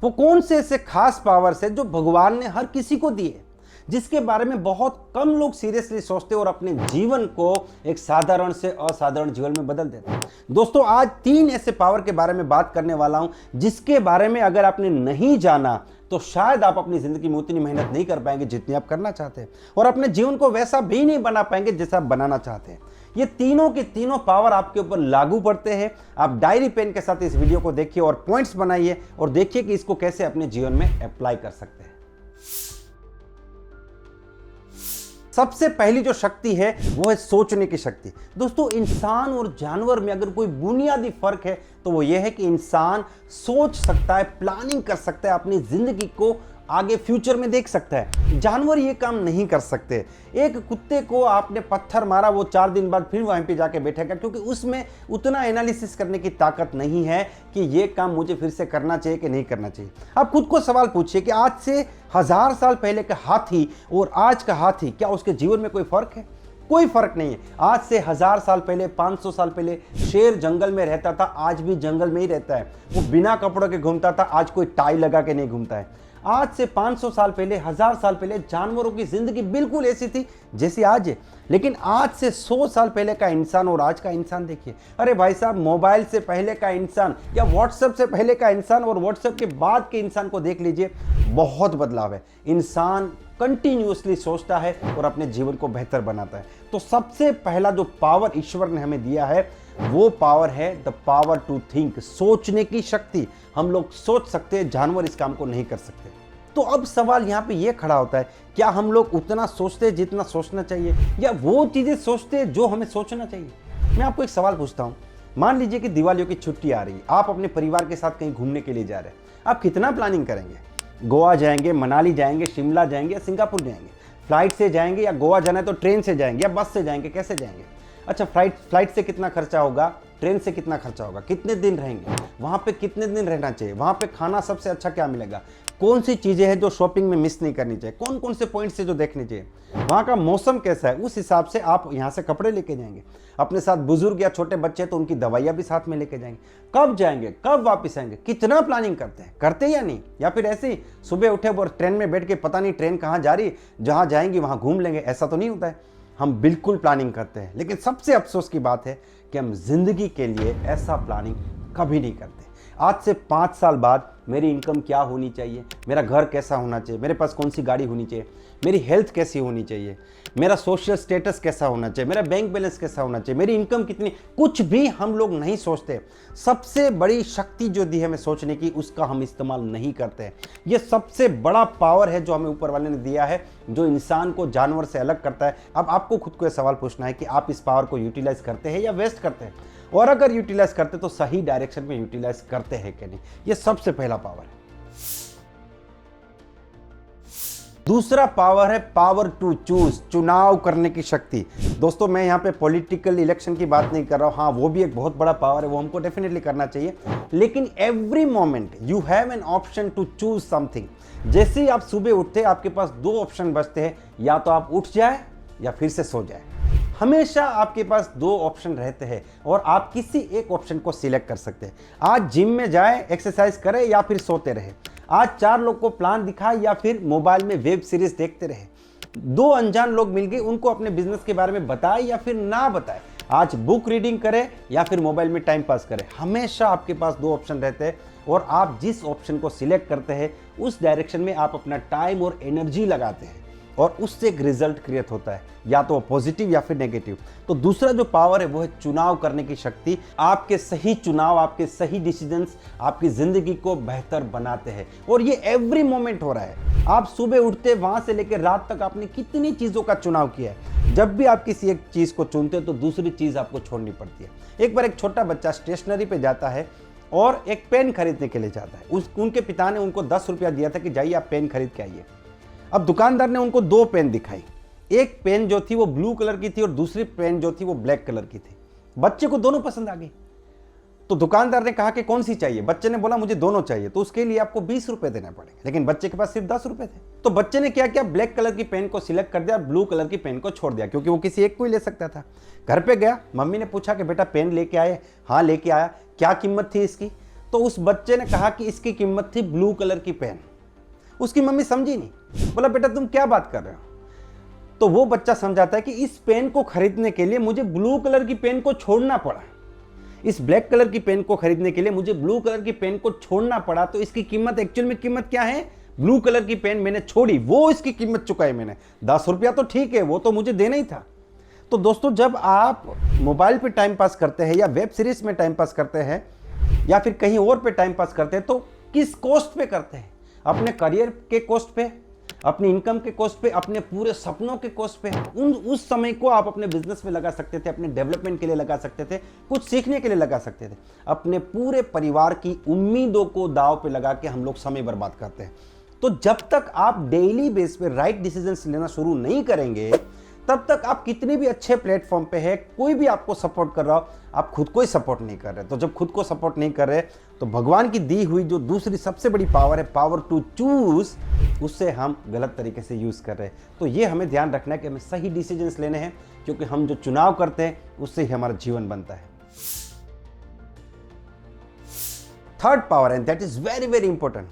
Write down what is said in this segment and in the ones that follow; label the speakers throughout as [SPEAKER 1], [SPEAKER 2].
[SPEAKER 1] वो कौन से ऐसे खास पावर्स है जो भगवान ने हर किसी को दिए, जिसके बारे में बहुत कम लोग सीरियसली सोचते और अपने जीवन को एक साधारण से असाधारण जीवन में बदल देते हैं। दोस्तों, आज 3 ऐसे पावर के बारे में बात करने वाला हूं जिसके बारे में अगर आपने नहीं जाना तो शायद आप अपनी जिंदगी में उतनी मेहनत नहीं कर पाएंगे जितनी आप करना चाहते हैं, और अपने जीवन को वैसा भी नहीं बना पाएंगे जैसा आप बनाना चाहते हैं। ये तीनों के तीनों पावर आपके ऊपर लागू पड़ते हैं। आप डायरी पेन के साथ इस वीडियो को देखिए और पॉइंट्स बनाइए और देखिए कि इसको कैसे अपने जीवन में अप्लाई कर सकते हैं। सबसे पहली जो शक्ति है वो है सोचने की शक्ति। दोस्तों, इंसान और जानवर में अगर कोई बुनियादी फर्क है तो वो ये है कि इंसान सोच सकता है, प्लानिंग कर सकता है, अपनी जिंदगी को आगे फ्यूचर में देख सकता है। जानवर ये काम नहीं कर सकते। एक कुत्ते को आपने पत्थर मारा, वो 4 दिन बाद फिर वहीं पे जाके बैठेगा, क्योंकि उसमें उतना एनालिसिस करने की ताकत नहीं है कि ये काम मुझे फिर से करना चाहिए कि नहीं करना चाहिए। आप खुद को सवाल पूछिए कि आज से 1000 साल पहले का हाथी और आज का हाथी, क्या उसके जीवन में कोई फर्क है? कोई फर्क नहीं है। आज से 1000 साल पहले, 500 साल पहले शेर जंगल में रहता था, आज भी जंगल में ही रहता है। वो बिना कपड़ों के घूमता था, आज कोई टाई लगा के नहीं घूमता है। आज से 500 साल पहले, 1000 साल पहले जानवरों की जिंदगी बिल्कुल ऐसी थी जैसी आज है। लेकिन आज से 100 साल पहले का इंसान और आज का इंसान देखिए। अरे भाई साहब, मोबाइल से पहले का इंसान या व्हाट्सएप से पहले का इंसान और व्हाट्सएप के बाद के इंसान को देख लीजिए, बहुत बदलाव है। इंसान कंटिन्यूअसली सोचता है और अपने जीवन को बेहतर बनाता है। तो सबसे पहला जो पावर ईश्वर ने हमें दिया है वो पावर है द पावर टू थिंक, सोचने की शक्ति। हम लोग सोच सकते हैं, जानवर इस काम को नहीं कर सकते। तो अब सवाल यहाँ पे ये खड़ा होता है, क्या हम लोग उतना सोचते हैं जितना सोचना चाहिए, या वो चीजें सोचते हैं जो हमें सोचना चाहिए? मैं आपको एक सवाल पूछता हूँ। मान लीजिए कि दिवालियों की छुट्टी आ रही है, आप अपने परिवार के साथ कहीं घूमने के लिए जा रहे हैं। आप कितना प्लानिंग करेंगे? गोवा जाएंगे, मनाली जाएंगे, शिमला जाएंगे या सिंगापुर जाएंगे? फ्लाइट से जाएंगे, या गोवा जाना है तो ट्रेन से जाएंगे या बस से जाएंगे? कैसे जाएंगे? अच्छा, फ्लाइट से कितना खर्चा होगा, ट्रेन से कितना खर्चा होगा, कितने दिन रहेंगे, वहाँ पे कितने दिन रहना चाहिए, वहाँ पे खाना सबसे अच्छा क्या मिलेगा, कौन सी चीज़ें हैं जो शॉपिंग में मिस नहीं करनी चाहिए, कौन कौन से पॉइंट्स है जो देखने चाहिए, वहाँ का मौसम कैसा है, उस हिसाब से आप यहाँ से कपड़े लेके जाएंगे। अपने साथ बुजुर्ग या छोटे बच्चे तो उनकी दवाइयाँ भी साथ में लेके जाएंगे। कब जाएंगे, कब वापस आएंगे, कितना प्लानिंग करते हैं या नहीं? या फिर ऐसे ही सुबह उठे और ट्रेन में बैठ के पता नहीं ट्रेन कहाँ जा रही, जहाँ जाएंगी वहाँ घूम लेंगे? ऐसा तो नहीं होता है। हम बिल्कुल प्लानिंग करते हैं, लेकिन सबसे अफसोस की बात है कि हम जिंदगी के लिए ऐसा प्लानिंग कभी नहीं करते। आज से 5 साल बाद मेरी इनकम क्या होनी चाहिए, मेरा घर कैसा होना चाहिए, मेरे पास कौन सी गाड़ी होनी चाहिए, मेरी हेल्थ कैसी होनी चाहिए, मेरा सोशल स्टेटस कैसा होना चाहिए, मेरा बैंक बैलेंस कैसा होना चाहिए, मेरी इनकम कितनी, कुछ भी हम लोग नहीं सोचते। सबसे बड़ी शक्ति जो दी है हमें सोचने की, उसका हम इस्तेमाल नहीं करते। ये सबसे बड़ा पावर है जो हमें ऊपर वाले ने दिया है, जो इंसान को जानवर से अलग करता है। अब आपको खुद को यह सवाल पूछना है कि आप इस पावर को यूटिलाइज करते हैं या वेस्ट करते हैं, और अगर यूटिलाइज करते तो सही डायरेक्शन में यूटिलाइज करते हैं कि नहीं। ये सबसे पहला पावर है। दूसरा पावर है पावर टू चूज, चुनाव करने की शक्ति। दोस्तों, मैं यहाँ पे पॉलिटिकल इलेक्शन की बात नहीं कर रहा हूँ। हाँ, वो भी एक बहुत बड़ा पावर है, वो हमको डेफिनेटली करना चाहिए। लेकिन every moment you have an option to choose something. जैसे ही आप सुबह उठते हैं, आपके पास 2 ऑप्शन बचते हैं, या तो आप उठ जाए या फिर से सो जाए। हमेशा आपके पास 2 ऑप्शन रहते हैं और आप किसी एक ऑप्शन को सिलेक्ट कर सकते हैं। आज जिम में जाए, एक्सरसाइज करें या फिर सोते रहे। आज 4 लोग को प्लान दिखाए या फिर मोबाइल में वेब सीरीज देखते रहे। 2 अनजान लोग मिल गए, उनको अपने बिजनेस के बारे में बताए या फिर ना बताए। आज बुक रीडिंग करें या फिर मोबाइल में टाइम पास करें। हमेशा आपके पास 2 ऑप्शन रहते हैं और आप जिस ऑप्शन को सिलेक्ट करते हैं उस डायरेक्शन में आप अपना टाइम और एनर्जी लगाते हैं और उससे एक रिजल्ट क्रिएट होता है, या तो पॉजिटिव या फिर नेगेटिव। तो दूसरा जो पावर है वो है चुनाव करने की शक्ति। आपके सही चुनाव, आपके सही डिसीजंस आपकी जिंदगी को बेहतर बनाते हैं, और ये एवरी मोमेंट हो रहा है। आप सुबह उठते वहां से लेकर रात तक आपने कितनी चीजों का चुनाव किया है। जब भी आप किसी एक चीज को चुनते हैं तो दूसरी चीज आपको छोड़नी पड़ती है। एक बार एक छोटा बच्चा स्टेशनरी पे जाता है और एक पेन खरीदने के लिए जाता है। उनके पिता ने उनको 10 रुपया दिया था कि जाइए आप पेन खरीद के आइए। अब दुकानदार ने उनको 2 पेन दिखाई। एक पेन जो थी वो ब्लू कलर की थी और दूसरी पेन जो थी वो ब्लैक कलर की थी। बच्चे को दोनों पसंद आ गई। तो दुकानदार ने कहा कि कौन सी चाहिए। बच्चे ने बोला मुझे दोनों चाहिए। तो उसके लिए आपको 20 रुपए देने पड़ेंगे, लेकिन बच्चे के पास सिर्फ 10 रुपए थे। तो बच्चे ने क्या किया, ब्लैक कलर की पेन को सिलेक्ट कर दिया और ब्लू कलर की पेन को छोड़ दिया, क्योंकि वो किसी एक को ही ले सकता था। घर पे गया, मम्मी ने पूछा कि बेटा पेन लेके आए? हाँ लेके आया। क्या कीमत थी इसकी? तो उस बच्चे ने कहा कि इसकी कीमत थी ब्लू कलर की पेन। उसकी मम्मी समझी नहीं, बोला बेटा तुम क्या बात कर रहे हो। तो वो बच्चा समझाता है कि इस पेन को खरीदने के लिए मुझे ब्लू कलर की पेन को छोड़ना पड़ा, इस ब्लैक कलर की पेन को खरीदने के लिए मुझे ब्लू कलर की पेन को छोड़ना पड़ा, तो इसकी कीमत एक्चुअल में कीमत क्या है, ब्लू कलर की पेन मैंने छोड़ी, वो इसकी कीमत चुकाई मैंने। 10 रुपया तो ठीक है, वो तो मुझे देना ही था। तो दोस्तों, जब आप मोबाइल पे टाइम पास करते हैं या वेब सीरीज में टाइम पास करते हैं या फिर कहीं और पे टाइम पास करते हैं, तो किस कॉस्ट पे करते हैं? अपने करियर के कॉस्ट पे, अपनी इनकम के कॉस्ट पे, अपने पूरे सपनों के कॉस्ट पे। उस समय को आप अपने बिजनेस में लगा सकते थे, अपने डेवलपमेंट के लिए लगा सकते थे, कुछ सीखने के लिए लगा सकते थे। अपने पूरे परिवार की उम्मीदों को दांव पे लगा के हम लोग समय बर्बाद करते हैं। तो जब तक आप डेली बेस पे राइट डिसीजंस लेना शुरू नहीं करेंगे, तब तक आप कितने भी अच्छे प्लेटफॉर्म पे है, कोई भी आपको सपोर्ट कर रहा हो, आप खुद को ही सपोर्ट नहीं कर रहे। तो जब खुद को सपोर्ट नहीं कर रहे, तो भगवान की दी हुई जो दूसरी सबसे बड़ी पावर है, पावर टू चूज, उससे हम गलत तरीके से यूज कर रहे हैं। तो ये हमें ध्यान रखना है कि हमें सही डिसीजंस लेने हैं, क्योंकि हम जो चुनाव करते हैं उससे ही हमारा जीवन बनता है। Third power, and that is very very important,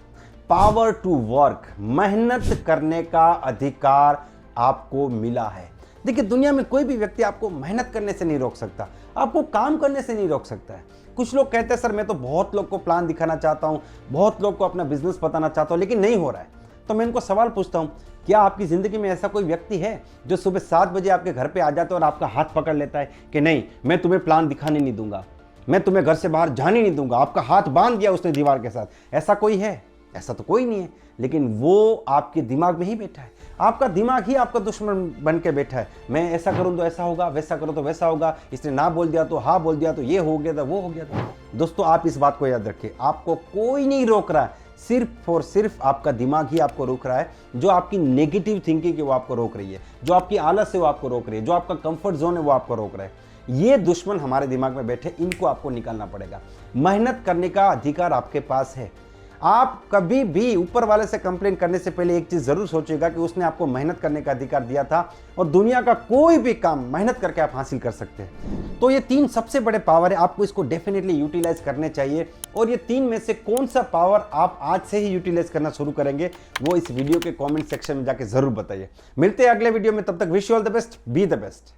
[SPEAKER 1] power to work. मेहनत करने का अधिकार आपको मिला है। देखिए, दुनिया में कोई भी व्यक्ति आपको मेहनत करने से नहीं रोक सकता, आपको काम करने से नहीं रोक सकता है। कुछ लोग कहते हैं सर मैं तो बहुत लोग को प्लान दिखाना चाहता हूं, बहुत लोग को अपना बिजनेस बताना चाहता हूं, लेकिन नहीं हो रहा है। तो मैं इनको सवाल पूछता हूं, क्या आपकी जिंदगी में ऐसा कोई व्यक्ति है जो सुबह 7 बजे आपके घर पे आ जाता है और आपका हाथ पकड़ लेता है कि नहीं, मैं तुम्हें प्लान दिखाने नहीं दूंगा, मैं तुम्हें घर से बाहर जाने नहीं दूंगा, आपका हाथ बांध दिया उसने दीवार के साथ? ऐसा कोई है? ऐसा तो कोई नहीं है। लेकिन वो आपके दिमाग में ही बैठा है, आपका दिमाग ही आपका दुश्मन बन के बैठा है। मैं ऐसा करूं तो ऐसा होगा, वैसा करूं तो वैसा होगा, इसने ना बोल दिया तो हाँ बोल दिया, तो ये हो गया था, वो हो गया था। दोस्तों, आप इस बात को याद रखिए, आपको कोई नहीं रोक रहा है, सिर्फ और सिर्फ आपका दिमाग ही आपको रोक रहा है। जो आपकी नेगेटिव थिंकिंग है वो आपको रोक रही है, जो आपकी आलस है वो आपको रोक रही है, जो आपका कंफर्ट जोन है वो आपको रोक रहा है। ये दुश्मन हमारे दिमाग में बैठे, इनको आपको निकालना पड़ेगा। मेहनत करने का अधिकार आपके पास है। आप कभी भी ऊपर वाले से कंप्लेन करने से पहले एक चीज जरूर सोचिएगा कि उसने आपको मेहनत करने का अधिकार दिया था, और दुनिया का कोई भी काम मेहनत करके आप हासिल कर सकते हैं। तो ये 3 सबसे बड़े पावर है, आपको इसको डेफिनेटली यूटिलाइज करने चाहिए। और ये 3 में से कौन सा पावर आप आज से ही यूटिलाइज करना शुरू करेंगे, वो इस वीडियो के कॉमेंट सेक्शन में जाके जरूर बताइए। मिलते हैं अगले वीडियो में, तब तक wish you all the best, be the best.